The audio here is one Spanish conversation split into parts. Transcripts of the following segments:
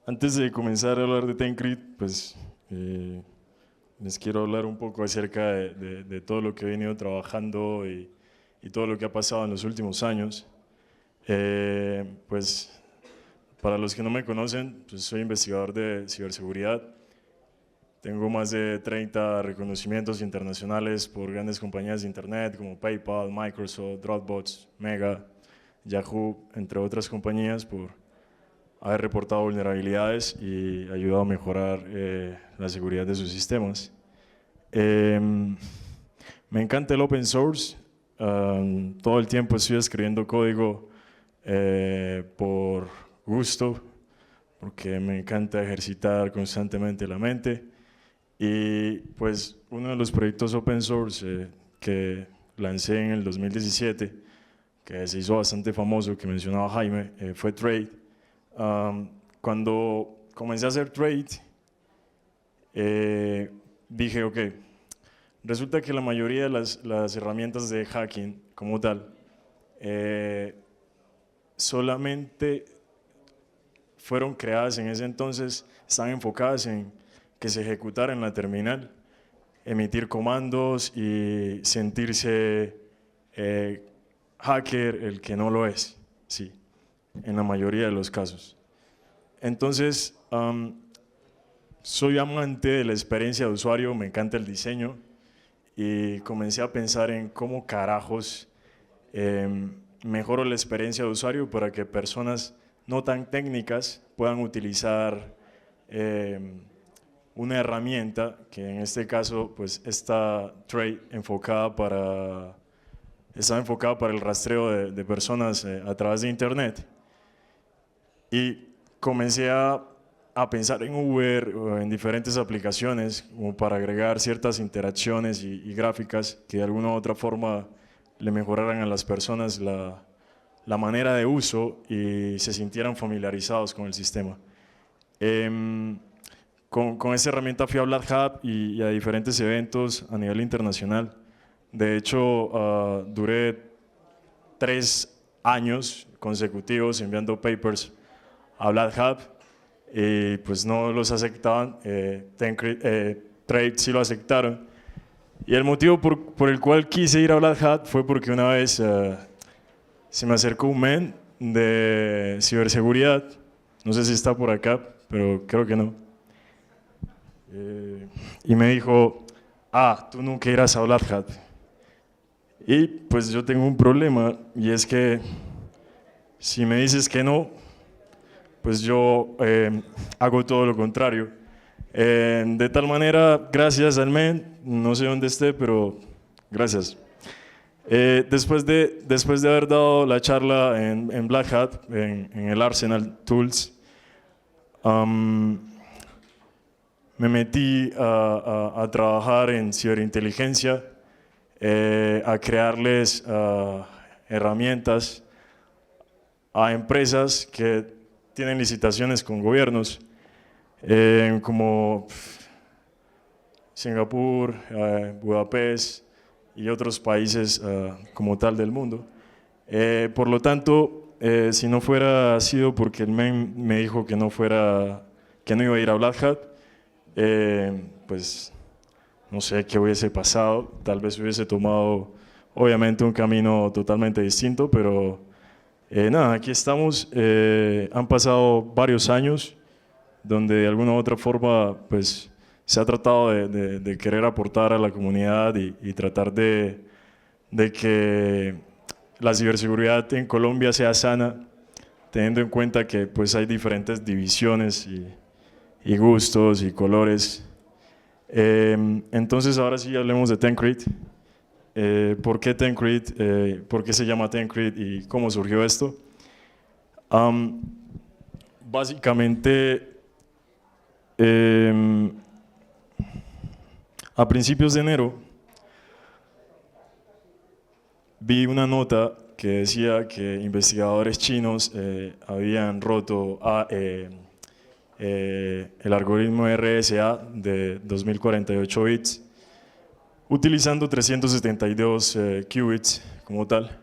Antes de comenzar a hablar de Tencrit, pues les quiero hablar un poco acerca de todo lo que he venido trabajando y todo lo que ha pasado en los últimos años. Pues para los que no me conocen, pues soy investigador de ciberseguridad. Tengo más de 30 reconocimientos internacionales por grandes compañías de internet como PayPal, Microsoft, Dropbox, Mega, Yahoo, entre otras compañías, por haber reportado vulnerabilidades y ayudado a mejorar la seguridad de sus sistemas. Me encanta el open source. Todo el tiempo estoy escribiendo código por gusto, porque me encanta ejercitar constantemente la mente. Y pues uno de los proyectos open source que lancé en el 2017, que se hizo bastante famoso, que mencionaba Jaime, fue Trade. Cuando comencé a hacer Trade, dije, ok, resulta que la mayoría de las herramientas de hacking como tal solamente fueron creadas en ese entonces, están enfocadas en que se ejecutara en la terminal, emitir comandos y sentirse hacker el que no lo es, sí, en la mayoría de los casos. Entonces, soy amante de la experiencia de usuario, me encanta el diseño y comencé a pensar en cómo carajos mejoro la experiencia de usuario para que personas no tan técnicas puedan utilizar una herramienta que en este caso pues está Trade enfocada está enfocada para el rastreo de personas a través de internet. Y comencé a pensar en Uber o en diferentes aplicaciones como para agregar ciertas interacciones y gráficas que de alguna u otra forma le mejoraran a las personas la manera de uso y se sintieran familiarizados con el sistema. Con esta herramienta fui a Black Hat y a diferentes eventos a nivel internacional. De hecho, duré 3 años consecutivos enviando papers a Black Hat y pues no los aceptaban. Trade sí lo aceptaron. Y el motivo por el cual quise ir a Black Hat fue porque una vez se me acercó un men de ciberseguridad, no sé si está por acá, pero creo que no. Y me dijo, tú nunca irás a Black Hat. Y pues yo tengo un problema y es que si me dices que no, pues yo hago todo lo contrario. De tal manera, gracias al men, no sé dónde esté, pero gracias. Después de haber dado la charla en Black Hat, en el Arsenal Tools, me metí a trabajar en ciberinteligencia, a crearles herramientas a empresas que tienen licitaciones con gobiernos, como Singapur, Budapest y otros países como tal del mundo. Por lo tanto, si no fuera sido porque el men me dijo que no iba a ir a Black Hat, pues no sé qué hubiese pasado, tal vez hubiese tomado obviamente un camino totalmente distinto, pero nada, aquí estamos. Han pasado varios años donde de alguna u otra forma pues se ha tratado de querer aportar a la comunidad y tratar de que la ciberseguridad en Colombia sea sana, teniendo en cuenta que pues hay diferentes divisiones y gustos y colores. Entonces ahora sí hablemos de Tencrit. ¿Por qué Tencrit? ¿Por qué se llama Tencrit y cómo surgió esto? Básicamente, a principios de enero vi una nota que decía que investigadores chinos habían roto el algoritmo RSA de 2048 bits utilizando 372 qubits como tal.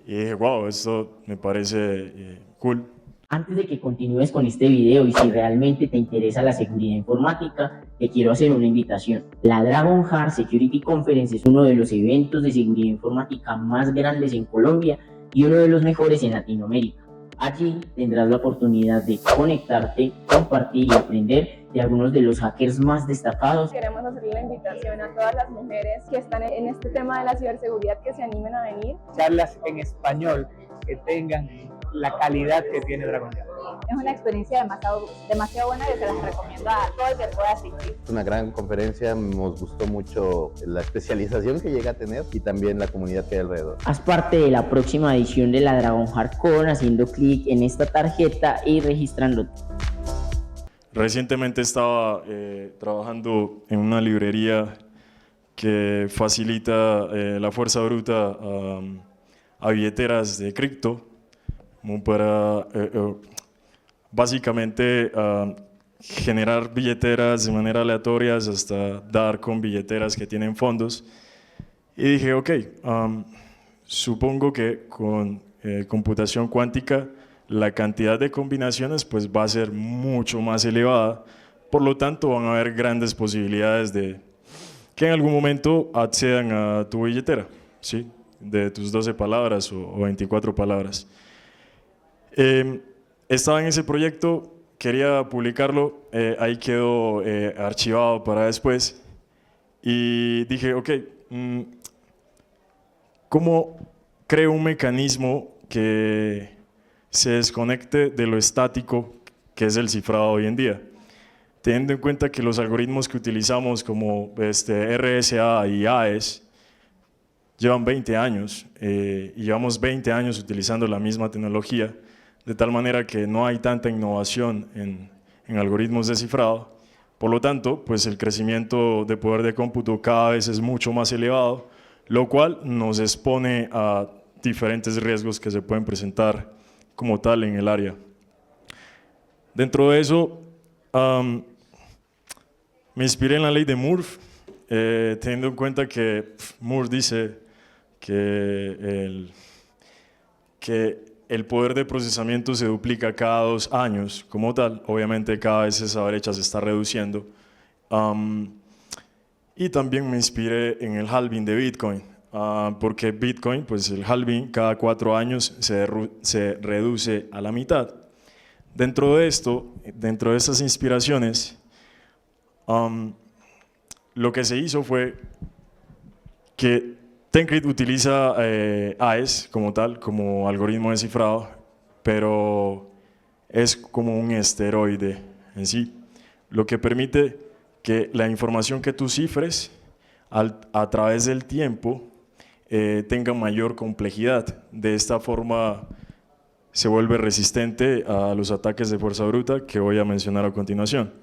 Y dije, wow, esto me parece cool. Antes de que continúes con este video y si realmente te interesa la seguridad informática, te quiero hacer una invitación. La Dragon Heart Security Conference es uno de los eventos de seguridad informática más grandes en Colombia y uno de los mejores en Latinoamérica. Allí tendrás la oportunidad de conectarte, compartir y aprender de algunos de los hackers más destacados. Queremos hacerle la invitación a todas las mujeres que están en este tema de la ciberseguridad que se animen a venir. Charlas en español que tengan la calidad que tiene Dragon Heart. Es una experiencia demasiado buena y se las recomiendo a todo el que pueda asistir. Es una gran conferencia, nos gustó mucho la especialización que llega a tener y también la comunidad que hay alrededor. Haz parte de la próxima edición de la Dragon Heart Con haciendo clic en esta tarjeta y registrándote. Recientemente estaba trabajando en una librería que facilita la fuerza bruta a billeteras de cripto, como para básicamente generar billeteras de manera aleatoria hasta dar con billeteras que tienen fondos. Y dije, ok, supongo que con computación cuántica la cantidad de combinaciones pues va a ser mucho más elevada, por lo tanto van a haber grandes posibilidades de que en algún momento accedan a tu billetera, ¿sí? De tus 12 palabras o 24 palabras. Estaba en ese proyecto, quería publicarlo, ahí quedó archivado para después y dije, ok, ¿cómo creo un mecanismo que se desconecte de lo estático que es el cifrado hoy en día? Teniendo en cuenta que los algoritmos que utilizamos como RSA y AES llevan 20 años y llevamos 20 años utilizando la misma tecnología, de tal manera que no hay tanta innovación en algoritmos de cifrado. Por lo tanto, pues el crecimiento de poder de cómputo cada vez es mucho más elevado, lo cual nos expone a diferentes riesgos que se pueden presentar como tal en el área. Dentro de eso, me inspiré en la ley de Murphy, teniendo en cuenta que Murphy dice que el poder de procesamiento se duplica cada 2 años como tal. Obviamente cada vez esa brecha se está reduciendo. Y también me inspiré en el halving de Bitcoin, porque Bitcoin, pues el halving cada 4 años se reduce a la mitad. Dentro de esto, dentro de esas inspiraciones, lo que se hizo fue que Tencrit utiliza AES como tal, como algoritmo de cifrado, pero es como un esteroide en sí, lo que permite que la información que tú cifres a través del tiempo tenga mayor complejidad. De esta forma se vuelve resistente a los ataques de fuerza bruta que voy a mencionar a continuación.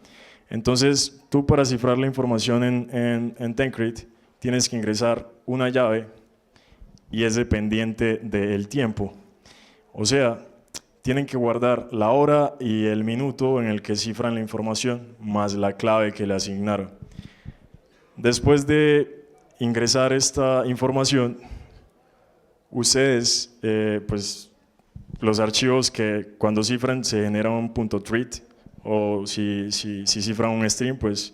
Entonces, tú para cifrar la información en Tencrit tienes que ingresar una llave y es dependiente del tiempo. O sea, tienen que guardar la hora y el minuto en el que cifran la información más la clave que le asignaron. Después de ingresar esta información, ustedes, pues los archivos que cuando cifran se generan un .treat, o si cifran un string, pues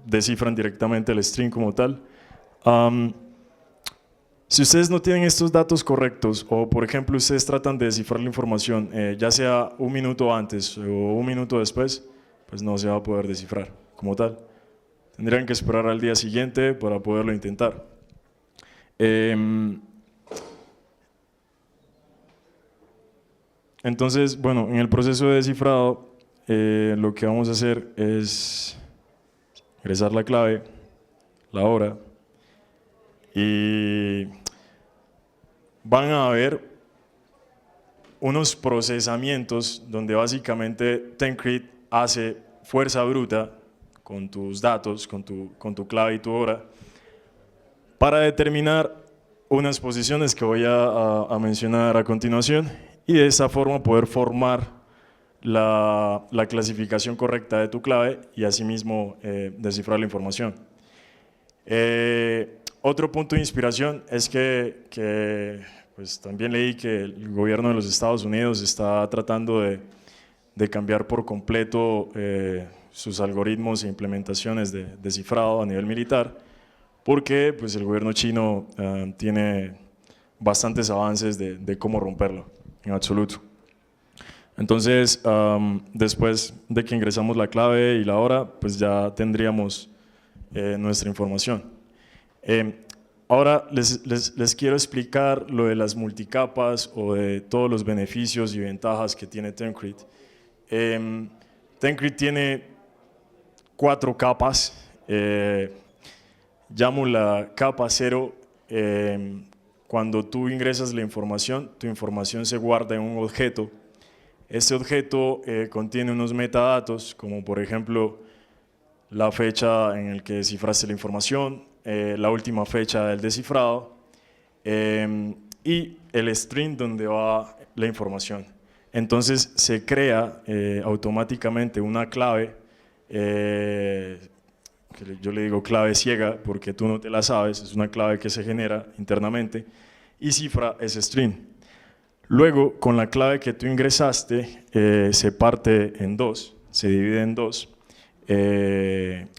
descifran directamente el string como tal. Si ustedes no tienen estos datos correctos, o por ejemplo ustedes tratan de descifrar la información ya sea un minuto antes o un minuto después, pues no se va a poder descifrar como tal. Tendrían que esperar al día siguiente para poderlo intentar. Entonces, bueno, en el proceso de descifrado, lo que vamos a hacer es ingresar la clave, la hora, y van a haber unos procesamientos donde básicamente Tencrit hace fuerza bruta con tus datos, con tu clave y tu hora, para determinar unas posiciones que voy a mencionar a continuación, y de esa forma poder formar la clasificación correcta de tu clave y asimismo descifrar la información. Otro punto de inspiración es que pues también leí que el gobierno de los Estados Unidos está tratando de cambiar por completo sus algoritmos e implementaciones de cifrado a nivel militar, porque pues, el gobierno chino tiene bastantes avances de cómo romperlo, en absoluto. Entonces, después de que ingresamos la clave y la hora, pues ya tendríamos nuestra información. Ahora les quiero explicar lo de las multicapas o de todos los beneficios y ventajas que tiene Tencrit. Tencrit tiene 4 capas. Llamo la capa 0. Cuando tú ingresas la información, tu información se guarda en un objeto. Este objeto contiene unos metadatos, como por ejemplo la fecha en la que descifraste la información, la última fecha del descifrado y el string donde va la información. Entonces se crea automáticamente una clave, que yo le digo clave ciega porque tú no te la sabes, es una clave que se genera internamente y cifra ese string. Luego, con la clave que tú ingresaste, se parte en 2, se divide en 2,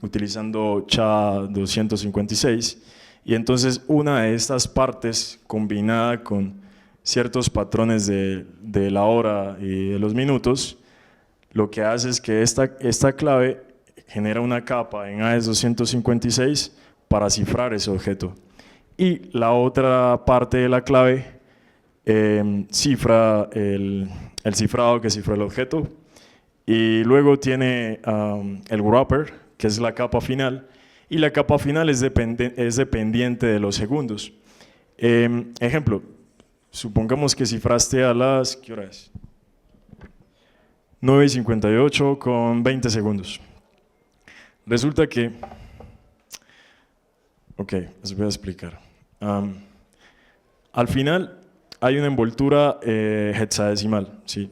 utilizando SHA-256, y entonces una de estas partes, combinada con ciertos patrones de la hora y de los minutos, lo que hace es que esta clave genera una capa en AES-256 para cifrar ese objeto. Y la otra parte de la clave cifra el cifrado que cifra el objeto, y luego tiene el wrapper, que es la capa final, y la capa final es dependiente de los segundos. Ejemplo, supongamos que cifraste a las, ¿qué hora es? 9:58 con 20 segundos. Resulta que, ok, les voy a explicar. Al final hay una envoltura hexadecimal, ¿sí?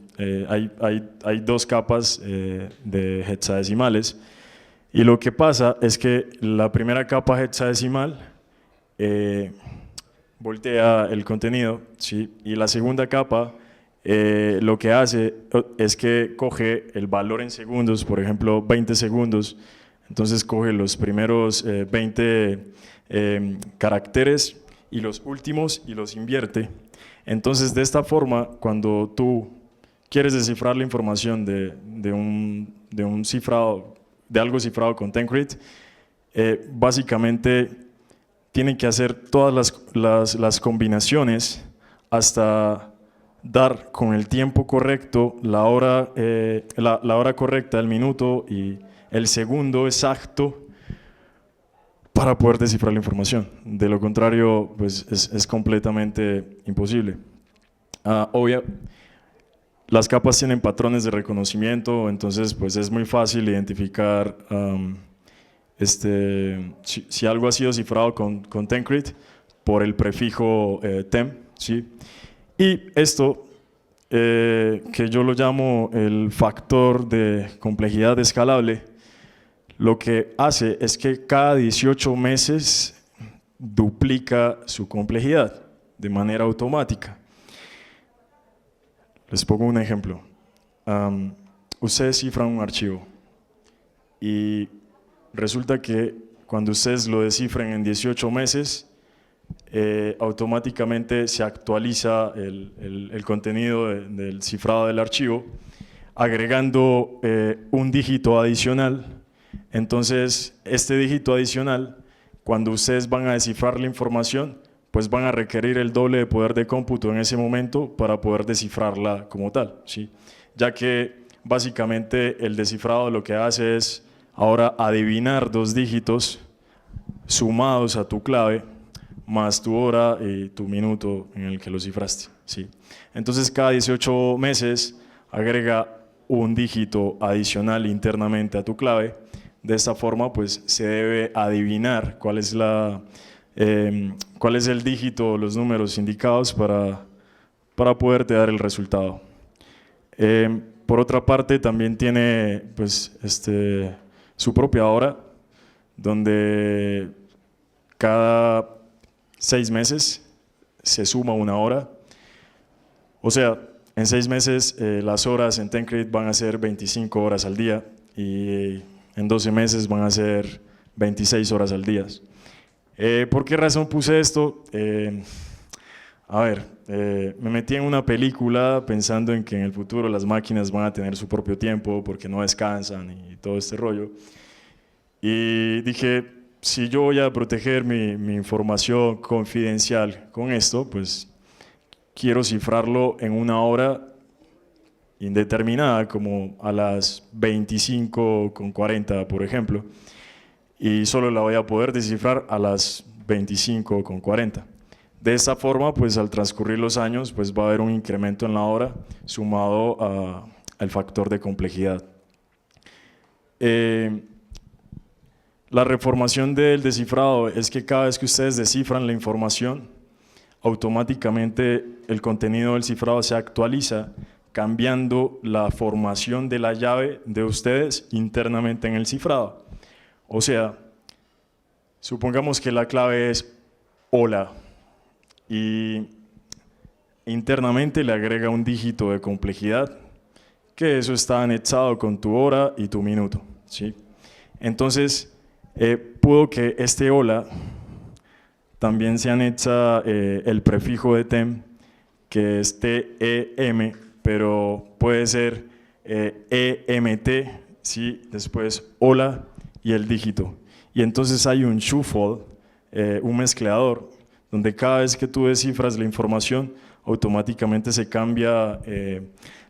Hay 2 capas de hexadecimales, y lo que pasa es que la primera capa hexadecimal voltea el contenido, ¿sí? Y la segunda capa lo que hace es que coge el valor en segundos, por ejemplo 20 segundos, entonces coge los primeros 20 caracteres y los últimos y los invierte. Entonces, de esta forma, cuando tú quieres descifrar la información de un cifrado, de algo cifrado con Tencrit, básicamente tienen que hacer todas las combinaciones hasta dar con el tiempo correcto, la hora correcta, el minuto y el segundo exacto para poder descifrar la información. De lo contrario, pues es completamente imposible. Las capas tienen patrones de reconocimiento, entonces pues es muy fácil identificar si algo ha sido cifrado con Tencrit por el prefijo tem, ¿sí? Y esto, que yo lo llamo el factor de complejidad escalable, lo que hace es que cada 18 meses duplica su complejidad de manera automática. Les pongo un ejemplo. Ustedes cifran un archivo y resulta que cuando ustedes lo descifren en 18 meses, automáticamente se actualiza el contenido del cifrado del archivo, agregando un dígito adicional. Entonces, este dígito adicional, cuando ustedes van a descifrar la información, pues van a requerir el doble de poder de cómputo en ese momento para poder descifrarla como tal, ¿sí? Ya que básicamente el descifrado lo que hace es ahora adivinar 2 dígitos sumados a tu clave, más tu hora y tu minuto en el que lo cifraste, ¿sí? Entonces, cada 18 meses agrega un dígito adicional internamente a tu clave. De esta forma, pues se debe adivinar cuál es el dígito, los números indicados para poderte dar el resultado. Por otra parte, también tiene pues, su propia hora, donde cada 6 meses se suma una hora. O sea, en 6 meses las horas en Tencredit van a ser 25 horas al día y en 12 meses van a ser 26 horas al día. ¿Por qué razón puse esto? Me metí en una película pensando en que en el futuro las máquinas van a tener su propio tiempo porque no descansan y todo este rollo. Y dije, si yo voy a proteger mi información confidencial con esto, pues quiero cifrarlo en una hora indeterminada, como a las 25:40, por ejemplo, y solo la voy a poder descifrar a las 25:40. De esta forma, pues al transcurrir los años, pues va a haber un incremento en la hora sumado al factor de complejidad. La reformación del descifrado es que cada vez que ustedes descifran la información, automáticamente el contenido del cifrado se actualiza, cambiando la formación de la llave de ustedes internamente en el cifrado. O sea, supongamos que la clave es hola y internamente le agrega un dígito de complejidad, que eso está anexado con tu hora y tu minuto, ¿sí? Entonces, pudo que este hola también se anexa el prefijo de TEM, que es TEM, pero puede ser EMT, ¿sí? Después hola y el dígito. Y entonces hay un shuffle, un mezclador, donde cada vez que tú descifras la información, automáticamente se cambia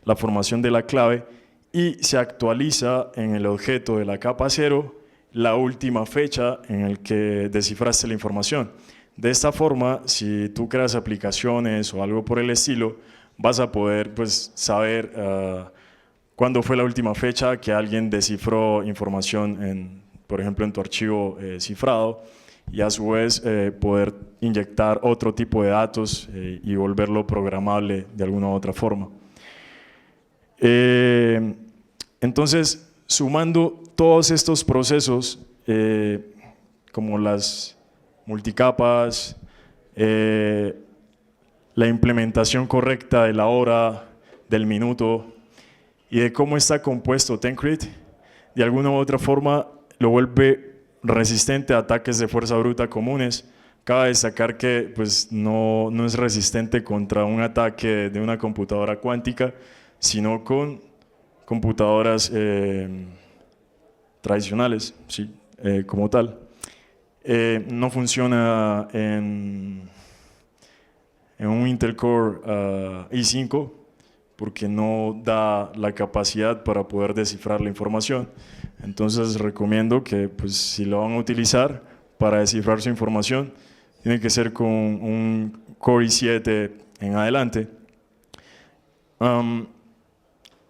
la formación de la clave y se actualiza en el objeto de la capa 0 la última fecha en el que descifraste la información. De esta forma, si tú creas aplicaciones o algo por el estilo, vas a poder pues, saber cuándo fue la última fecha que alguien descifró información, por ejemplo, en tu archivo cifrado, y a su vez poder inyectar otro tipo de datos y volverlo programable de alguna u otra forma. Entonces, sumando todos estos procesos, como las multicapas, la implementación correcta de la hora, del minuto y de cómo está compuesto Tencredit, de alguna u otra forma lo vuelve resistente a ataques de fuerza bruta comunes. Cabe destacar que pues, no es resistente contra un ataque de una computadora cuántica, sino con computadoras tradicionales, ¿sí? Como tal. No funciona en un Intel Core i5 porque no da la capacidad para poder descifrar la información. Entonces recomiendo que pues, si lo van a utilizar para descifrar su información, tiene que ser con un Core i7 en adelante.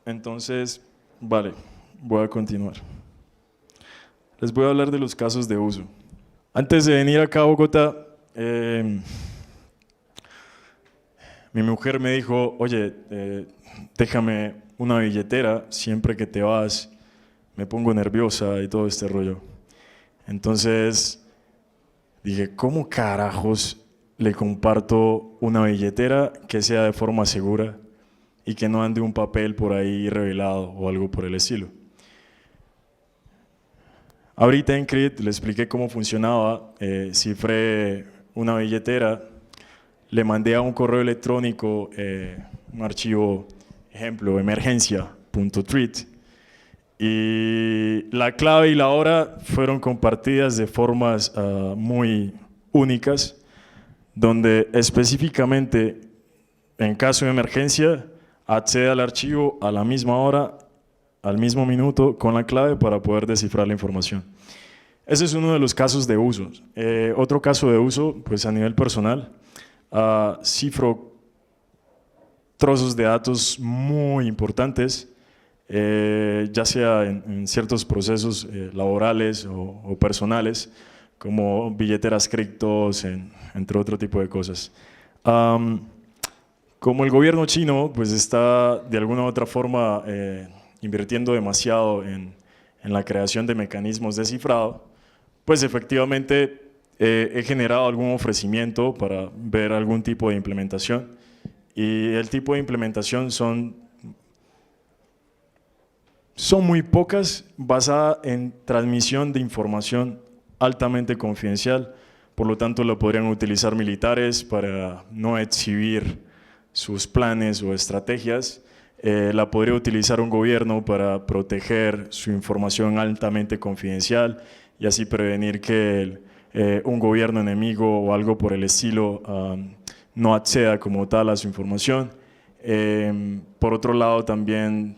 Entonces, vale, voy a continuar. Les voy a hablar de los casos de uso. Antes de venir acá a Bogotá, mi mujer me dijo, oye, déjame una billetera, siempre que te vas me pongo nerviosa y todo este rollo. Entonces dije, ¿cómo carajos le comparto una billetera que sea de forma segura y que no ande un papel por ahí revelado o algo por el estilo? Ahorita en Crit le expliqué cómo funcionaba, cifré una billetera, le mandé a un correo electrónico un archivo, ejemplo, emergencia.treat, y la clave y la hora fueron compartidas de formas muy únicas, donde específicamente en caso de emergencia accede al archivo a la misma hora, al mismo minuto con la clave para poder descifrar la información. Ese es uno de los casos de uso. Otro caso de uso, pues a nivel personal, cifro trozos de datos muy importantes, ya sea en ciertos procesos laborales o personales, como billeteras criptos, entre otro tipo de cosas. Como el gobierno chino pues está de alguna u otra forma invirtiendo demasiado en la creación de mecanismos de cifrado, pues efectivamente he generado algún ofrecimiento para ver algún tipo de implementación, y el tipo de implementación son muy pocas, basadas en transmisión de información altamente confidencial. Por lo tanto, lo podrían utilizar militares para no exhibir sus planes o estrategias. La podría utilizar un gobierno para proteger su información altamente confidencial y así prevenir que un gobierno enemigo o algo por el estilo no acceda como tal a su información. Por otro lado, también,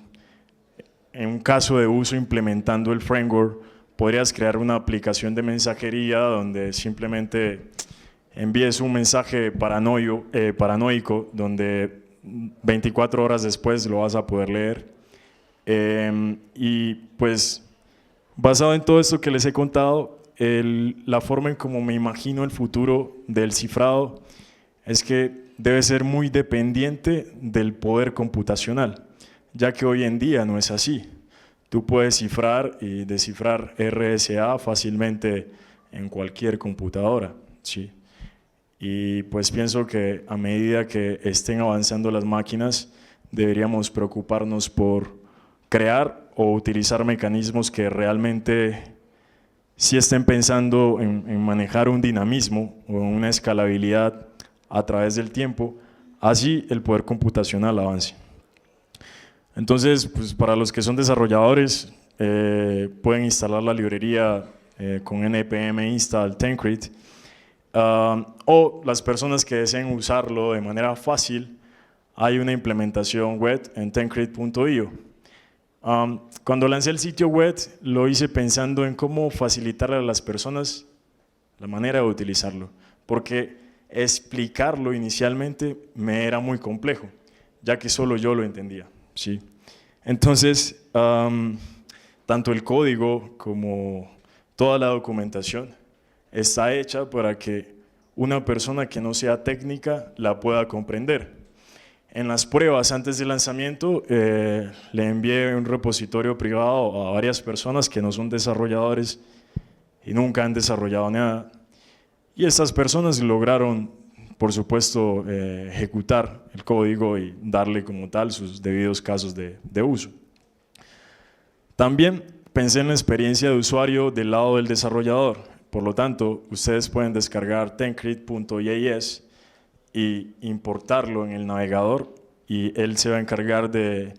en un caso de uso implementando el framework, podrías crear una aplicación de mensajería donde simplemente envíes un mensaje paranoico donde 24 horas después lo vas a poder leer. Y pues, basado en todo esto que les he contado, la forma en cómo me imagino el futuro del cifrado es que debe ser muy dependiente del poder computacional, ya que hoy en día no es así. Tú puedes cifrar y descifrar RSA fácilmente en cualquier computadora, ¿sí? Y pues pienso que a medida que estén avanzando las máquinas, deberíamos preocuparnos por crear o utilizar mecanismos que realmente sí estén pensando en manejar un dinamismo o una escalabilidad a través del tiempo, así el poder computacional avance. Entonces, pues para los que son desarrolladores, pueden instalar la librería con npm install Tancred, o las personas que deseen usarlo de manera fácil, hay una implementación web en tancred.io. Cuando lancé el sitio web, lo hice pensando en cómo facilitarle a las personas la manera de utilizarlo, porque explicarlo inicialmente me era muy complejo, ya que solo yo lo entendía. ¿Sí? Entonces, tanto el código como toda la documentación está hecha para que una persona que no sea técnica la pueda comprender. En las pruebas antes del lanzamiento le envié un repositorio privado a varias personas que no son desarrolladores y nunca han desarrollado nada, y estas personas lograron, por supuesto, ejecutar el código y darle como tal sus debidos casos de uso. También pensé en la experiencia de usuario del lado del desarrollador. Por lo tanto, ustedes pueden descargar tancred.js y importarlo en el navegador, y él se va a encargar de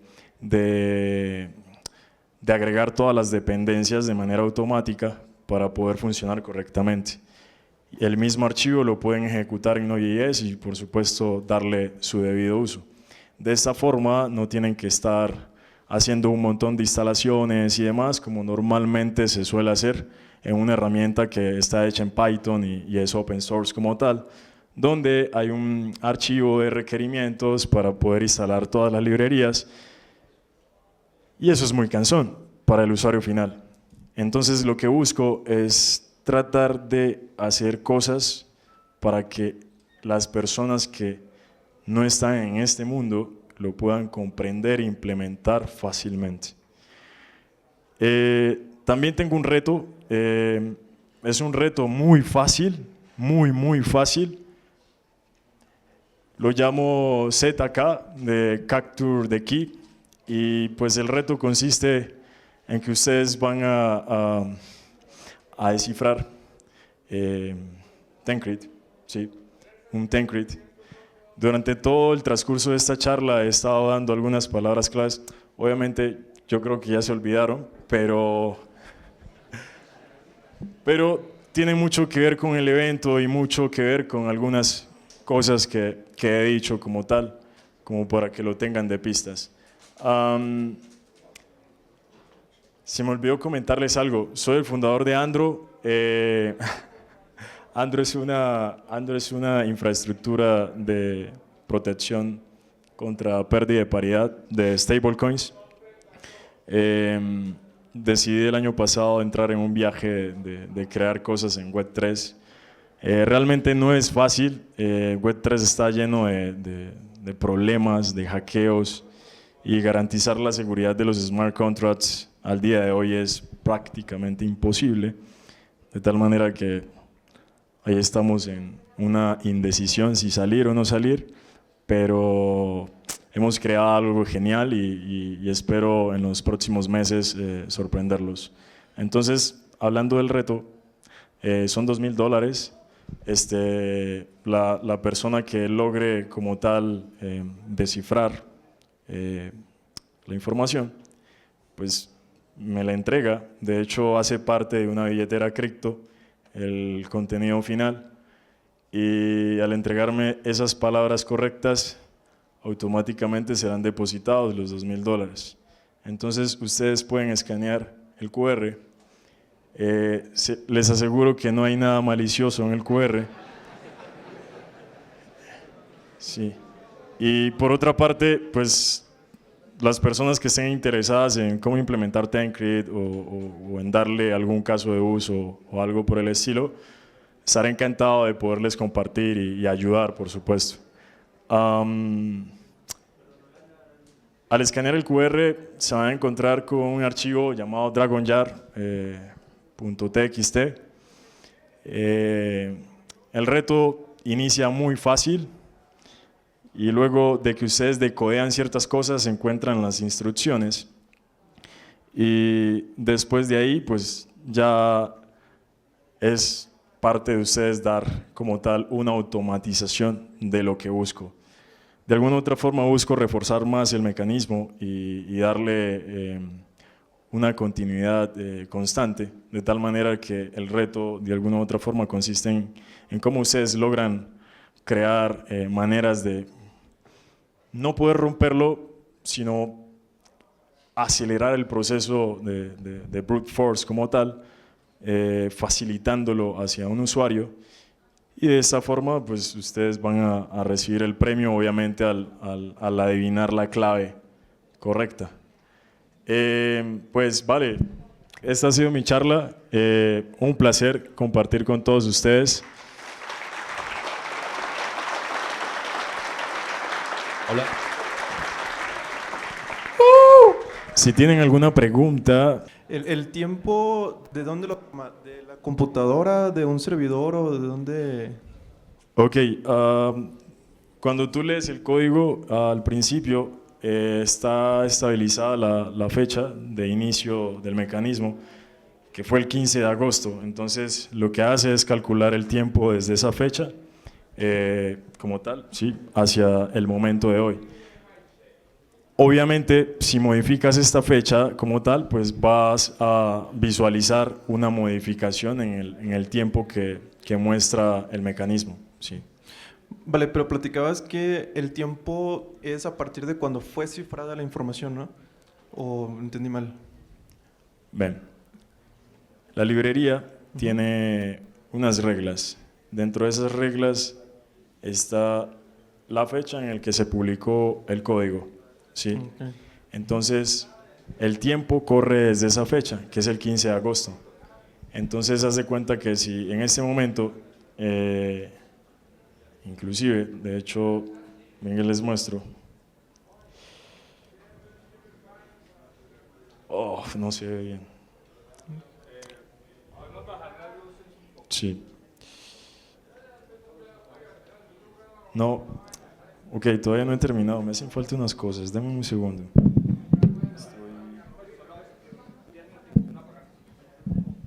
agregar todas las dependencias de manera automática para poder funcionar correctamente. El mismo archivo lo pueden ejecutar en Node.js y, por supuesto, darle su debido uso. De esta forma no tienen que estar haciendo un montón de instalaciones y demás, como normalmente se suele hacer en una herramienta que está hecha en Python y es open source como tal, donde hay un archivo de requerimientos para poder instalar todas las librerías, y eso es muy cansón para el usuario final. Entonces, lo que busco es tratar de hacer cosas para que las personas que no están en este mundo lo puedan comprender e implementar fácilmente. También tengo un reto, es un reto muy fácil, muy fácil. Lo llamo ZK, de Capture the Key, y pues el reto consiste en que ustedes van a descifrar Tancred, ¿sí? Un Tancred. Durante todo el transcurso de esta charla he estado dando algunas palabras claves. Obviamente yo creo que ya se olvidaron, pero tiene mucho que ver con el evento y mucho que ver con algunas cosas que he dicho como tal, como para que lo tengan de pistas. Se me olvidó comentarles algo. Soy el fundador de Andro. Andro es una infraestructura de protección contra pérdida de paridad de stablecoins. Decidí el año pasado entrar en un viaje de crear cosas en Web3. Realmente no es fácil. Web3 está lleno de problemas, de hackeos, y garantizar la seguridad de los smart contracts al día de hoy es prácticamente imposible, de tal manera que ahí estamos en una indecisión si salir o no salir, pero hemos creado algo genial y espero en los próximos meses sorprenderlos. Entonces, hablando del reto, son $2,000. La persona que logre como tal descifrar la información, pues me la entrega. De hecho, hace parte de una billetera cripto el contenido final, y al entregarme esas palabras correctas, automáticamente serán depositados los $2,000. Entonces ustedes pueden escanear el QR. Les aseguro que no hay nada malicioso en el QR. Sí. Y por otra parte, pues las personas que estén interesadas en cómo implementar Tancred o en darle algún caso de uso o algo por el estilo, estaré encantado de poderles compartir y ayudar, por supuesto. Al escanear el QR se van a encontrar con un archivo llamado dragonjar.txt. El reto inicia muy fácil y luego de que ustedes decodean ciertas cosas se encuentran las instrucciones, y después de ahí pues ya es parte de ustedes dar como tal una automatización de lo que busco. De alguna u otra forma busco reforzar más el mecanismo y darle una continuidad constante, de tal manera que el reto de alguna u otra forma consiste en cómo ustedes logran crear maneras de no poder romperlo, sino acelerar el proceso de brute force como tal, facilitándolo hacia un usuario, y de esta forma pues ustedes van a recibir el premio, obviamente al adivinar la clave correcta. Pues vale, esta ha sido mi charla, un placer compartir con todos ustedes. Hola. Si tienen alguna pregunta. El tiempo, ¿de dónde lo toma? ¿De la computadora, de un servidor o de dónde? Ok, cuando tú lees el código al principio está estabilizada la fecha de inicio del mecanismo, que fue el 15 de agosto. Entonces lo que hace es calcular el tiempo desde esa fecha como tal, ¿sí?, hacia el momento de hoy. Obviamente, si modificas esta fecha como tal, pues vas a visualizar una modificación en el tiempo que muestra el mecanismo. Sí. Vale, pero platicabas que el tiempo es a partir de cuando fue cifrada la información, ¿no? ¿O entendí mal? Ven, la librería tiene unas reglas. Dentro de esas reglas está la fecha en la que se publicó el código. ¿Sí? Okay. Entonces, el tiempo corre desde esa fecha, que es el 15 de agosto. Entonces, haz de cuenta que si en este momento, inclusive, de hecho, venga, les muestro. Oh, no se ve bien. Sí. No. Ok, todavía no he terminado, me hacen falta unas cosas, dame un segundo.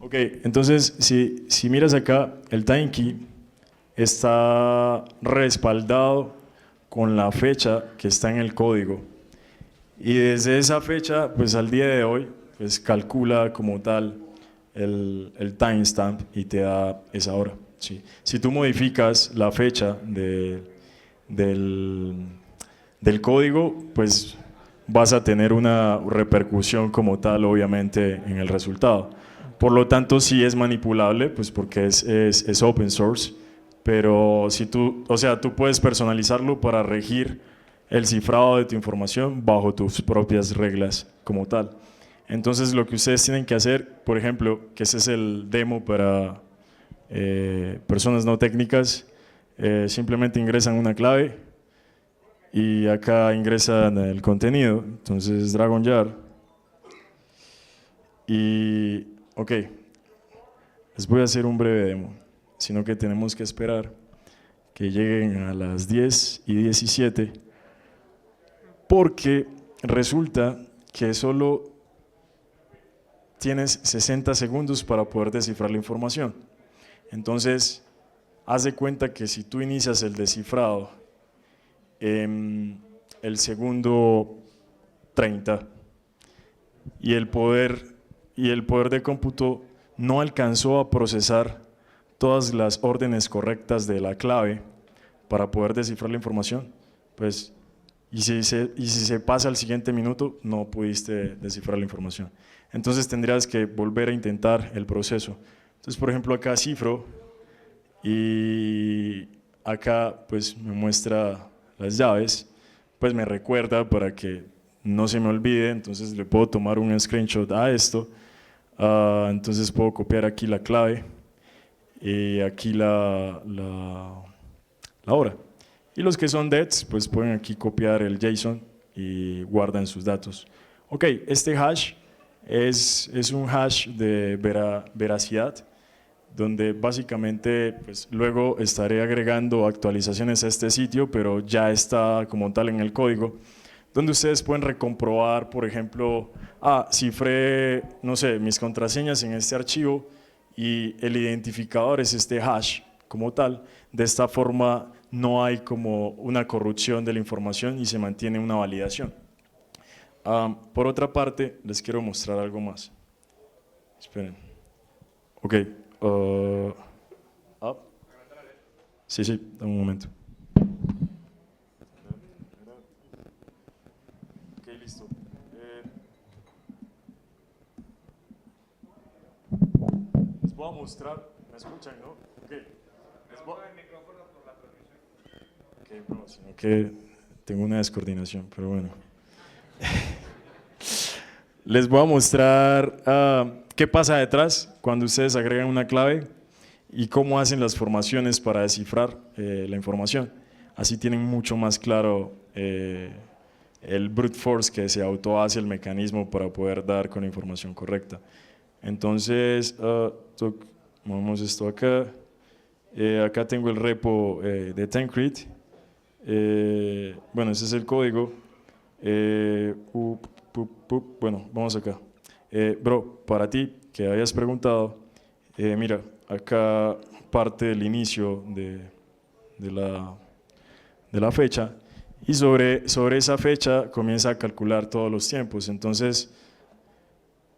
Ok, entonces si miras acá, el time key está respaldado con la fecha que está en el código, y desde esa fecha pues al día de hoy pues calcula como tal el timestamp y te da esa hora. ¿Sí? Si tú modificas la fecha del código, pues vas a tener una repercusión como tal, obviamente, en el resultado. Por lo tanto, sí es manipulable, pues porque es open source, pero si tú puedes personalizarlo para regir el cifrado de tu información bajo tus propias reglas como tal. Entonces, lo que ustedes tienen que hacer, por ejemplo, que ese es el demo para personas no técnicas, simplemente ingresan una clave y acá ingresan el contenido, entonces Dragon Jar, y ok, les voy a hacer un breve demo. sino que tenemos que esperar que lleguen a las 10:17, porque resulta que solo tienes 60 segundos para poder descifrar la información. Entonces, haz de cuenta que si tú inicias el descifrado en el segundo 30 y el poder de cómputo no alcanzó a procesar todas las órdenes correctas de la clave para poder descifrar la información, pues, y si se pasa al siguiente minuto, no pudiste descifrar la información. Entonces tendrías que volver a intentar el proceso. Entonces, por ejemplo, acá cifro y acá pues me muestra las llaves, pues me recuerda para que no se me olvide, entonces le puedo tomar un screenshot a esto. Entonces puedo copiar aquí la clave y aquí la hora. Y los que son DETs, pues pueden aquí copiar el JSON y guardan sus datos. Ok, este hash es un hash de veracidad, donde básicamente pues, luego estaré agregando actualizaciones a este sitio, pero ya está como tal en el código, donde ustedes pueden recomprobar, por ejemplo, cifré, no sé, mis contraseñas en este archivo y el identificador es este hash como tal. De esta forma no hay como una corrupción de la información y se mantiene una validación. Por otra parte, les quiero mostrar algo más. Esperen. Ok. Sí, dame un momento. Ok, listo. Les voy a mostrar. ¿Me escuchan, no? Ok. Ok, no, sino que tengo una descoordinación, pero bueno. Les voy a mostrar qué pasa detrás cuando ustedes agregan una clave y cómo hacen las formaciones para descifrar la información. Así tienen mucho más claro el brute force que se autohace el mecanismo para poder dar con la información correcta. Entonces, movemos esto acá. Acá tengo el repo de Tancred. Bueno, ese es el código. Bueno, vamos acá. Bro, para ti que hayas preguntado, mira, acá parte del inicio de la fecha y sobre esa fecha comienza a calcular todos los tiempos. Entonces,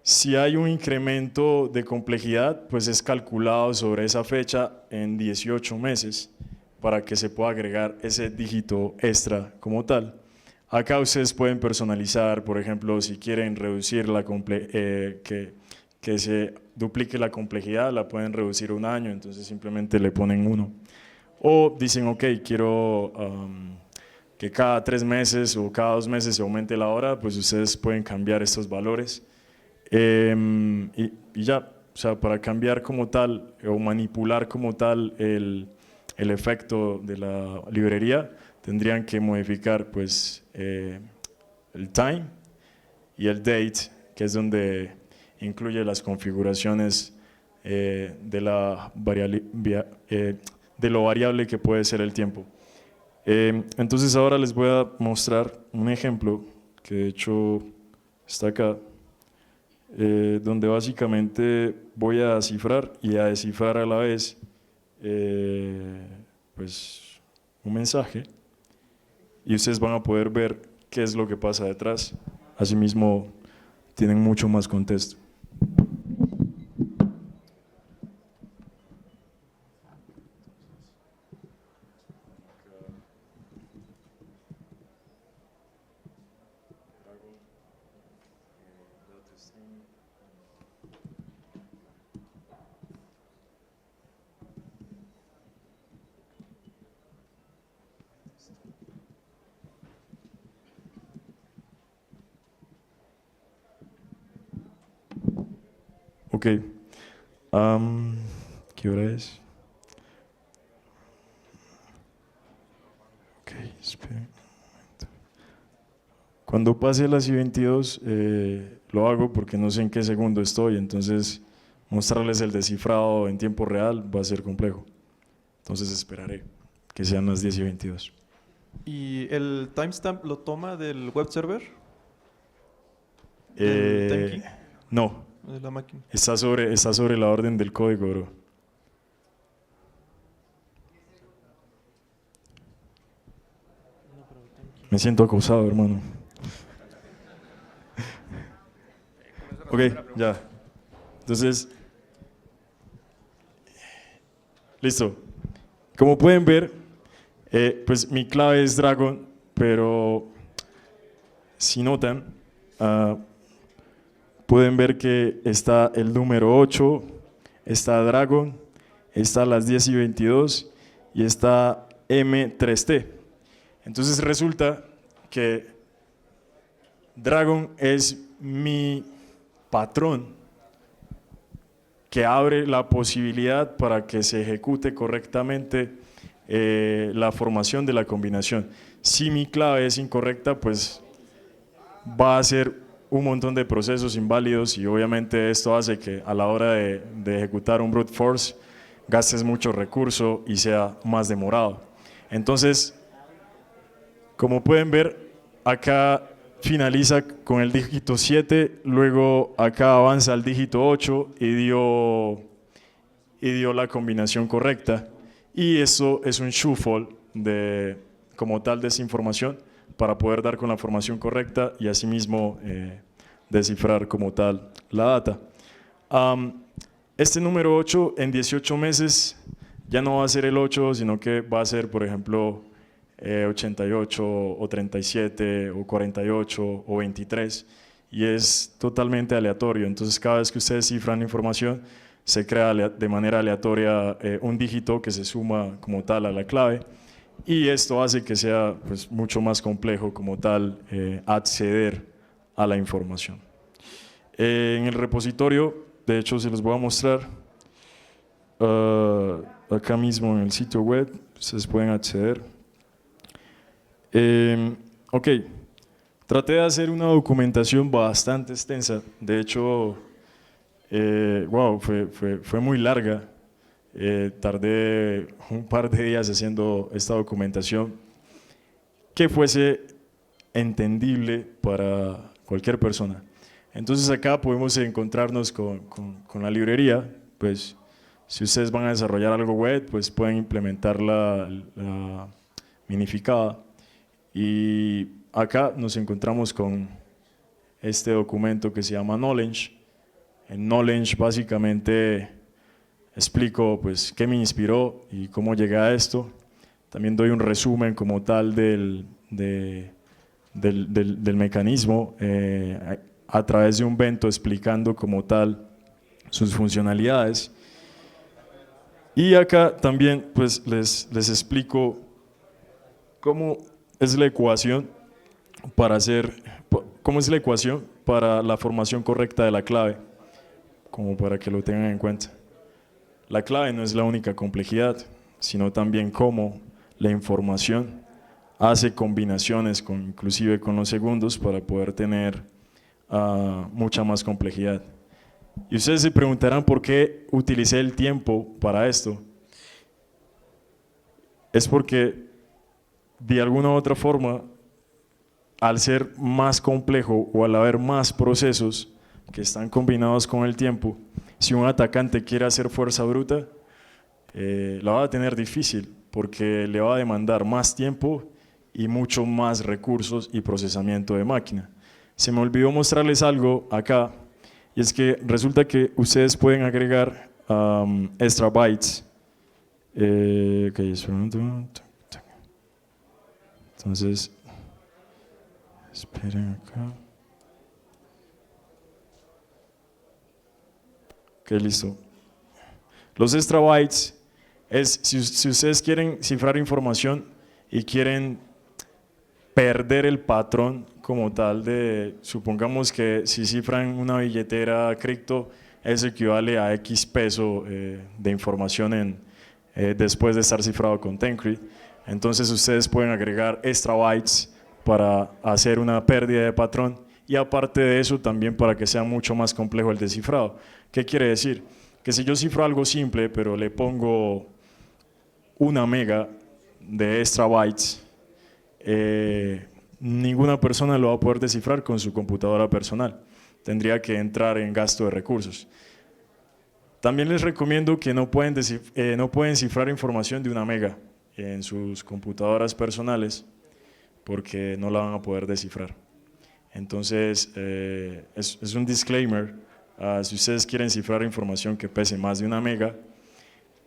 si hay un incremento de complejidad, pues es calculado sobre esa fecha en 18 meses para que se pueda agregar ese dígito extra como tal. Acá ustedes pueden personalizar, por ejemplo, si quieren reducir que se duplique la complejidad, la pueden reducir un año, entonces simplemente le ponen 1. O dicen, ok, quiero que cada 3 meses o cada 2 meses se aumente la hora, pues ustedes pueden cambiar estos valores. Y ya, o sea, para cambiar como tal o manipular como tal el efecto de la librería, tendrían que modificar pues el time y el date, que es donde incluye las configuraciones de lo variable que puede ser el tiempo. Entonces ahora les voy a mostrar un ejemplo que de hecho está acá, donde básicamente voy a cifrar y a descifrar a la vez pues un mensaje, y ustedes van a poder ver qué es lo que pasa detrás. Asimismo, tienen mucho más contexto. Ok, ¿qué hora es? Ok, esperen un momento. Cuando pase las I-22 lo hago porque no sé en qué segundo estoy, entonces mostrarles el descifrado en tiempo real va a ser complejo. Entonces esperaré que sean las 10:22. ¿Y el timestamp lo toma del web server? ¿Del time key? No, De la máquina. está sobre la orden del código, bro. Me siento acosado, hermano. Ok, ya. Entonces, listo. Como pueden ver, pues mi clave es Dragon, pero si notan, pueden ver que está el número 8, está Dragon, está las 10:22 y está M3T. Entonces resulta que Dragon es mi patrón que abre la posibilidad para que se ejecute correctamente la formación de la combinación. Si mi clave es incorrecta, pues va a ser un montón de procesos inválidos y obviamente esto hace que a la hora de ejecutar un brute force gastes mucho recurso y sea más demorado. Entonces, como pueden ver, acá finaliza con el dígito 7, luego acá avanza al dígito 8 y dio la combinación correcta. Y eso es un shuffle como tal de esa información para poder dar con la formación correcta y asimismo descifrar como tal la data. Este número 8 en 18 meses ya no va a ser el 8, sino que va a ser, por ejemplo, 88 o 37 o 48 o 23 y es totalmente aleatorio. Entonces cada vez que ustedes cifran información se crea de manera aleatoria un dígito que se suma como tal a la clave y esto hace que sea pues, mucho más complejo como tal acceder a la información. En el repositorio, de hecho se los voy a mostrar acá mismo en el sitio web, ustedes pueden acceder. Ok, traté de hacer una documentación bastante extensa, de hecho, wow, fue muy larga, tardé un par de días haciendo esta documentación que fuese entendible para cualquier persona. Entonces acá podemos encontrarnos con la librería, pues si ustedes van a desarrollar algo web, pues pueden implementar la minificada. Y acá nos encontramos con este documento que se llama Knowledge. En Knowledge básicamente explico pues, qué me inspiró y cómo llegué a esto. También doy un resumen como tal del mecanismo a través de un bento explicando como tal sus funcionalidades. Y acá también pues, les explico cómo es la ecuación para la formación correcta de la clave, como para que lo tengan en cuenta. La clave no es la única complejidad, sino también cómo la información hace combinaciones inclusive con los segundos para poder tener mucha más complejidad. Y ustedes se preguntarán por qué utilicé el tiempo para esto. Es porque de alguna u otra forma, al ser más complejo o al haber más procesos que están combinados con el tiempo, si un atacante quiere hacer fuerza bruta, la va a tener difícil porque le va a demandar más tiempo y mucho más recursos y procesamiento de máquina. Se me olvidó mostrarles algo acá, y es que resulta que ustedes pueden agregar extra bytes. Entonces, esperen acá. Ok, listo. Los extra bytes es si ustedes quieren cifrar información y quieren perder el patrón como tal supongamos que si cifran una billetera cripto, eso equivale a X peso de información después de estar cifrado con Tencrypt. Entonces ustedes pueden agregar extra bytes para hacer una pérdida de patrón y aparte de eso también para que sea mucho más complejo el descifrado. ¿Qué quiere decir? Que si yo cifro algo simple pero le pongo 1 mega de extra bytes, ninguna persona lo va a poder descifrar con su computadora personal. Tendría que entrar en gasto de recursos. También les recomiendo que no pueden cifrar información de 1 mega en sus computadoras personales porque no la van a poder descifrar. Entonces, es un disclaimer. Si ustedes quieren cifrar información que pese más de 1 mega,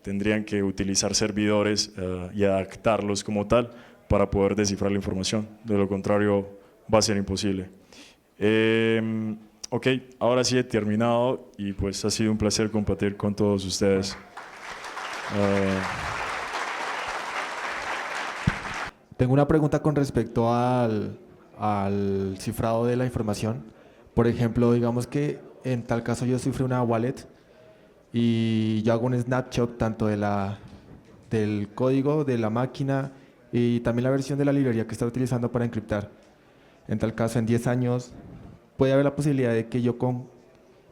tendrían que utilizar servidores y adaptarlos como tal para poder descifrar la información. De lo contrario, va a ser imposible. Ok, ahora sí he terminado y pues ha sido un placer compartir con todos ustedes. Tengo una pregunta con respecto al cifrado de la información. Por ejemplo, digamos que en tal caso yo cifré una wallet y yo hago un snapshot tanto del código de la máquina y también la versión de la librería que está utilizando para encriptar. En tal caso, en 10 años, ¿puede haber la posibilidad de que yo con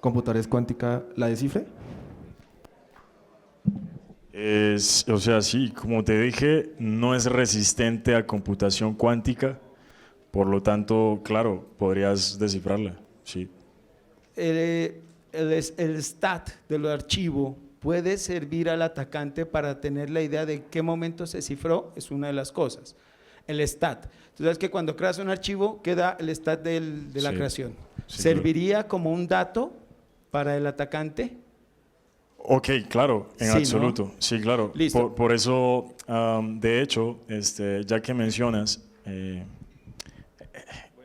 computadores cuántica la descifre? O sea, sí, como te dije, no es resistente a computación cuántica, por lo tanto, claro, podrías descifrarla, sí. El stat del archivo puede servir al atacante para tener la idea de qué momento se cifró, es una de las cosas. El stat. Tú sabes que cuando creas un archivo queda el stat de la creación. Sí, ¿Serviría como un dato para el atacante? Ok, claro, en Sí, absoluto, ¿no? sí, claro. Listo. Por eso, de hecho, ya que mencionas,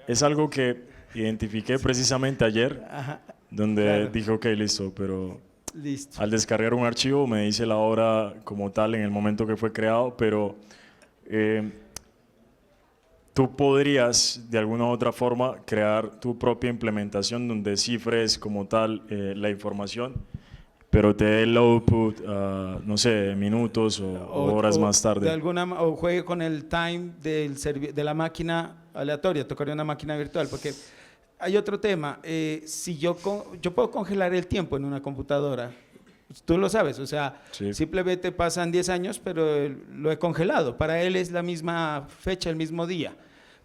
es algo que identifiqué precisamente ayer, Ajá, donde claro. dije, ok, listo, pero listo. al descargar un archivo me dice la hora como tal en el momento que fue creado, pero tú podrías de alguna u otra forma crear tu propia implementación donde cifres como tal la información, pero te dé el output, no sé, minutos o horas más tarde. O juegue con el time de la máquina aleatoria, tocaría una máquina virtual, porque hay otro tema. Si yo puedo congelar el tiempo en una computadora, tú lo sabes, o sea, Sí. simplemente pasan 10 años, pero lo he congelado. Para él es la misma fecha, el mismo día.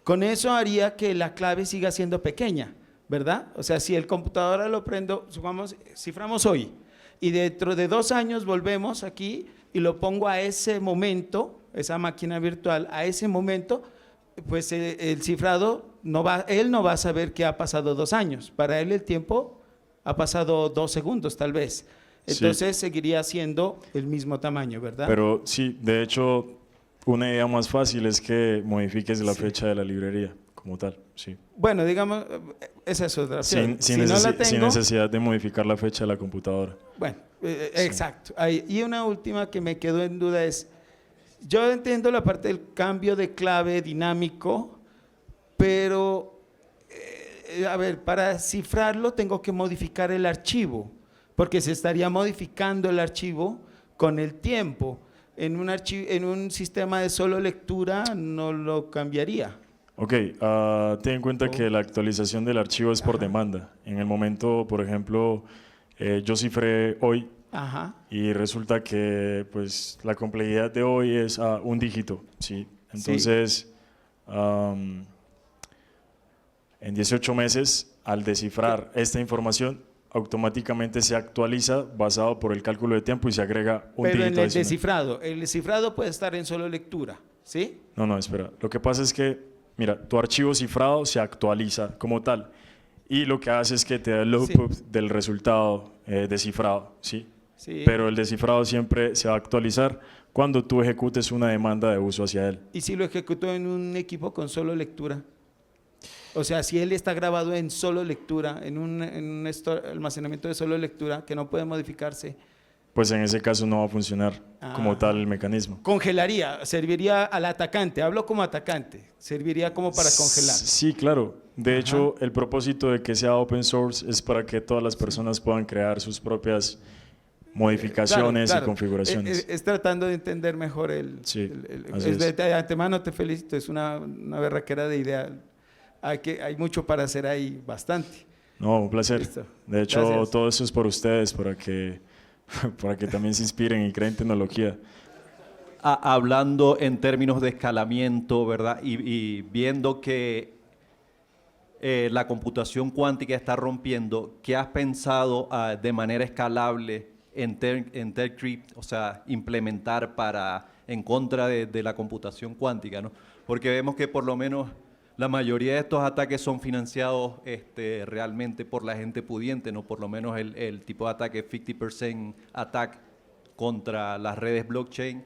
Con eso haría que la clave siga siendo pequeña, ¿verdad? O sea, si el computador lo prendo, supongamos, ciframos hoy, y dentro de 2 años volvemos aquí y lo pongo a ese momento, esa máquina virtual, a ese momento, pues el cifrado, él no va a saber que ha pasado 2 años. Para él el tiempo ha pasado 2 segundos tal vez. Entonces seguiría siendo el mismo tamaño, ¿verdad? Pero sí, de hecho, una idea más fácil es que modifiques la fecha de la librería como tal, sí. Bueno, digamos, esa es otra opción. Sin Si no la tengo, sin necesidad de modificar la fecha de la computadora. bueno, exacto. Y una última que me quedó en duda es, yo entiendo la parte del cambio de clave dinámico, pero, a ver, para cifrarlo tengo que modificar el archivo, porque se estaría modificando el archivo con el tiempo. En un sistema de solo lectura no lo cambiaría. Ok, ten en cuenta que la actualización del archivo es por demanda. En el momento, por ejemplo, yo cifré hoy Ajá. y resulta que pues, la complejidad de hoy es un dígito, ¿sí? Entonces, en 18 meses, al descifrar esta información, automáticamente se actualiza basado por el cálculo de tiempo y se agrega un Pero dígito en adicional. el descifrado puede estar en solo lectura, ¿sí? No, espera. Lo que pasa es que, mira, tu archivo cifrado se actualiza como tal y lo que hace es que te da el output del resultado descifrado, ¿sí? Sí. Pero el descifrado siempre se va a actualizar cuando tú ejecutes una demanda de uso hacia él. ¿Y si lo ejecutó en un equipo con solo lectura? O sea, si él está grabado en solo lectura, en un almacenamiento de solo lectura que no puede modificarse. Pues en ese caso no va a funcionar como tal el mecanismo. Congelaría, serviría al atacante, hablo como atacante, serviría como para congelar. Sí, claro. De hecho, el propósito de que sea open source es para que todas las personas puedan crear sus propias modificaciones Claro. y configuraciones. Es tratando de entender mejor Sí, así es. de antemano te felicito, es una berraquera de idea. Hay mucho para hacer ahí, bastante. No, un placer. Listo. De hecho, Gracias. todo eso es por ustedes, para que también se inspiren y creen tecnología. hablando en términos de escalamiento, ¿verdad? Y viendo que la computación cuántica está rompiendo, ¿qué has pensado de manera escalable en TerCrypt, o sea, implementar en contra de la computación cuántica, ¿no? Porque vemos que por lo menos la mayoría de estos ataques son financiados realmente por la gente pudiente, ¿no? Por lo menos el tipo de ataque 50% attack contra las redes blockchain,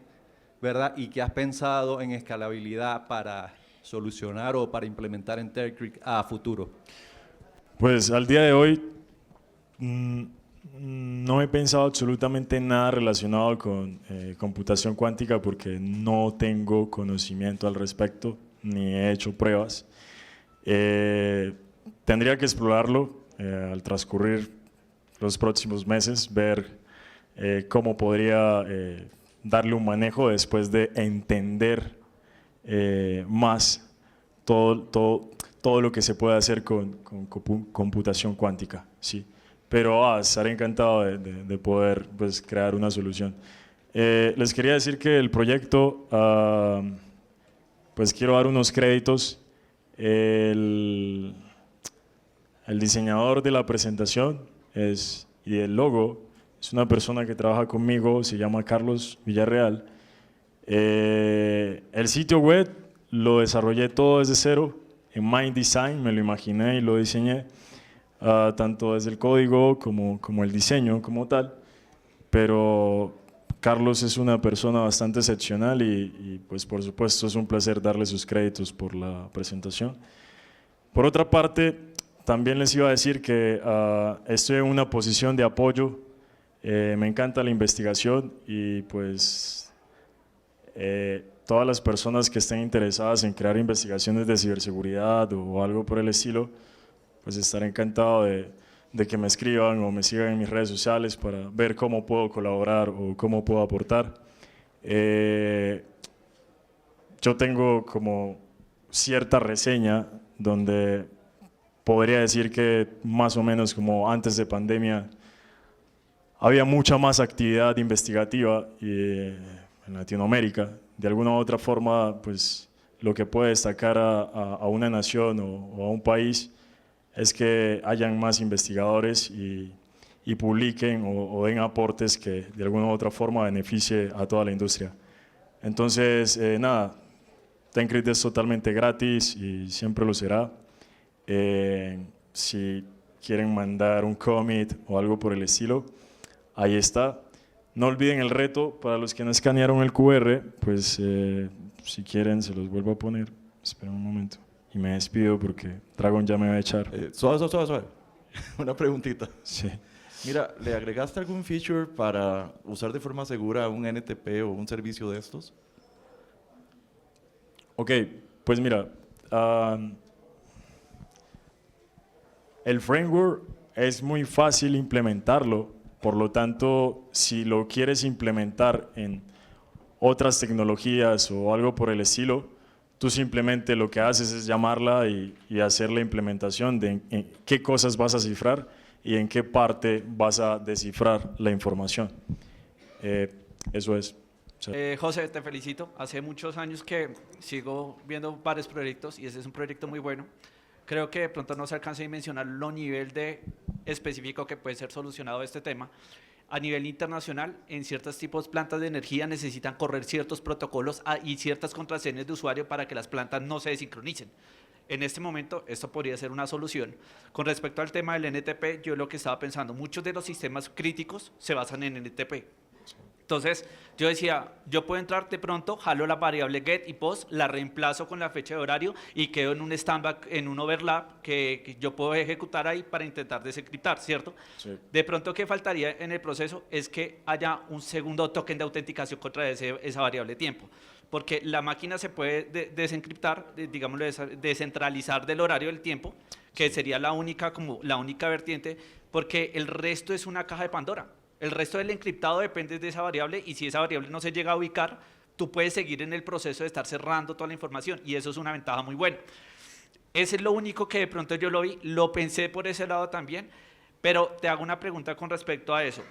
¿verdad? ¿Y qué has pensado en escalabilidad para solucionar o para implementar en TerCrypt a futuro? Pues al día de hoy no he pensado absolutamente nada relacionado con computación cuántica porque no tengo conocimiento al respecto ni he hecho pruebas. Tendría que explorarlo al transcurrir los próximos meses, ver cómo podría darle un manejo después de entender más todo lo que se puede hacer con computación cuántica, sí. Pero estaré encantado de poder pues, crear una solución. Les quería decir que el proyecto, pues quiero dar unos créditos. El diseñador de la presentación y el logo es una persona que trabaja conmigo, se llama Carlos Villarreal. El sitio web lo desarrollé todo desde cero, en Mind Design, me lo imaginé y lo diseñé, tanto desde el código como el diseño como tal, pero Carlos es una persona bastante excepcional y pues por supuesto es un placer darle sus créditos por la presentación. Por otra parte, también les iba a decir que estoy en una posición de apoyo, me encanta la investigación y pues todas las personas que estén interesadas en crear investigaciones de ciberseguridad o algo por el estilo, pues estaré encantado de que me escriban o me sigan en mis redes sociales para ver cómo puedo colaborar o cómo puedo aportar. Yo tengo como cierta reseña donde podría decir que más o menos como antes de pandemia había mucha más actividad investigativa en Latinoamérica. De alguna u otra forma, pues lo que puede destacar a una nación o a un país es que hayan más investigadores y publiquen o den aportes que de alguna u otra forma beneficie a toda la industria. Entonces, nada, TerCrypt es totalmente gratis y siempre lo será. Si quieren mandar un commit o algo por el estilo, ahí está. No olviden el reto, para los que no escanearon el QR, pues si quieren se los vuelvo a poner. Esperen un momento. Y me despido porque Dragon ya me va a echar. Suave. Una preguntita. Sí. Mira, ¿le agregaste algún feature para usar de forma segura un NTP o un servicio de estos? Ok, pues mira, el framework es muy fácil implementarlo, por lo tanto, si lo quieres implementar en otras tecnologías o algo por el estilo, tú simplemente lo que haces es llamarla y hacer la implementación de en qué cosas vas a cifrar y en qué parte vas a descifrar la información. Eso es. José, te felicito. Hace muchos años que sigo viendo varios proyectos y ese es un proyecto muy bueno. Creo que de pronto no se alcanza a dimensionar lo nivel de específico que puede ser solucionado este tema. A nivel internacional, en ciertos tipos de plantas de energía necesitan correr ciertos protocolos y ciertas contraseñas de usuario para que las plantas no se desincronicen. En este momento, esto podría ser una solución. Con respecto al tema del NTP, yo lo que estaba pensando, muchos de los sistemas críticos se basan en NTP. Entonces, yo decía, yo puedo entrar de pronto, jalo la variable get y post, la reemplazo con la fecha de horario y quedo en un standback, en un overlap que yo puedo ejecutar ahí para intentar desencriptar, ¿cierto? Sí. De pronto, ¿qué faltaría en el proceso? Es que haya un segundo token de autenticación contra esa variable tiempo. Porque la máquina se puede desencriptar, digámoslo, descentralizar del horario del tiempo, que sería la única vertiente, porque el resto es una caja de Pandora. El resto del encriptado depende de esa variable y si esa variable no se llega a ubicar, tú puedes seguir en el proceso de estar cerrando toda la información y eso es una ventaja muy buena. Ese es lo único que de pronto yo lo vi, lo pensé por ese lado también, pero te hago una pregunta con respecto a eso.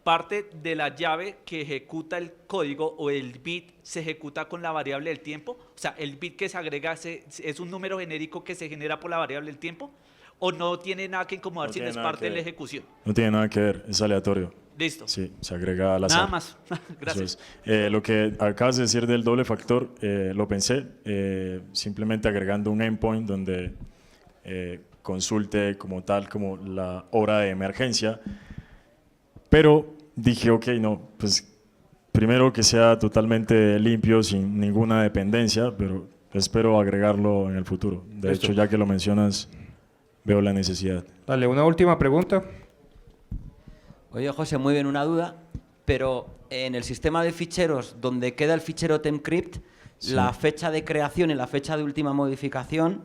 parte de la llave que ejecuta el código o el bit se ejecuta con la variable del tiempo? O sea, el bit que se agrega es un número genérico que se genera por la variable del tiempo, o no tiene nada que incomodar si no es parte de la ejecución. No tiene nada que ver, es aleatorio. Listo. Sí, se agrega al azar. Nada más. Gracias. Lo que acabas de decir del doble factor, lo pensé simplemente agregando un endpoint donde consulte como tal como la hora de emergencia, pero dije, ok, no, pues primero que sea totalmente limpio, sin ninguna dependencia, pero espero agregarlo en el futuro. De hecho, ya que lo mencionas, veo la necesidad. Dale, una última pregunta. Oye, José, muy bien, una duda, pero en el sistema de ficheros donde queda el fichero Temcrypt, sí, la fecha de creación y la fecha de última modificación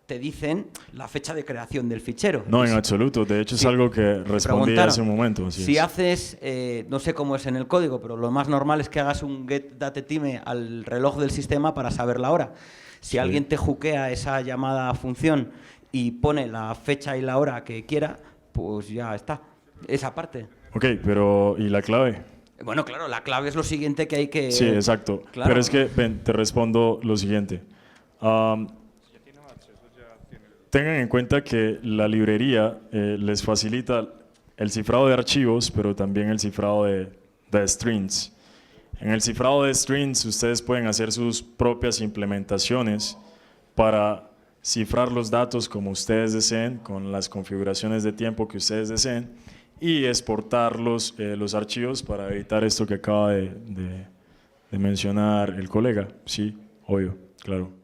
te dicen la fecha de creación del fichero. No, en absoluto. De hecho, es algo que respondí hace un momento. Si haces, no sé cómo es en el código, pero lo más normal es que hagas un get datetime al reloj del sistema para saber la hora. Si alguien te juquea esa llamada función y pone la fecha y la hora que quiera, pues ya está. Esa parte. Ok, pero ¿y la clave? Bueno, claro, la clave es lo siguiente que hay que... Sí, exacto. Claro. Pero es que, ven, te respondo lo siguiente. Tengan en cuenta que la librería les facilita el cifrado de archivos, pero también el cifrado de strings. En el cifrado de strings ustedes pueden hacer sus propias implementaciones para cifrar los datos como ustedes deseen, con las configuraciones de tiempo que ustedes deseen, y exportar los archivos para evitar esto que acaba de mencionar el colega. Sí, obvio, claro.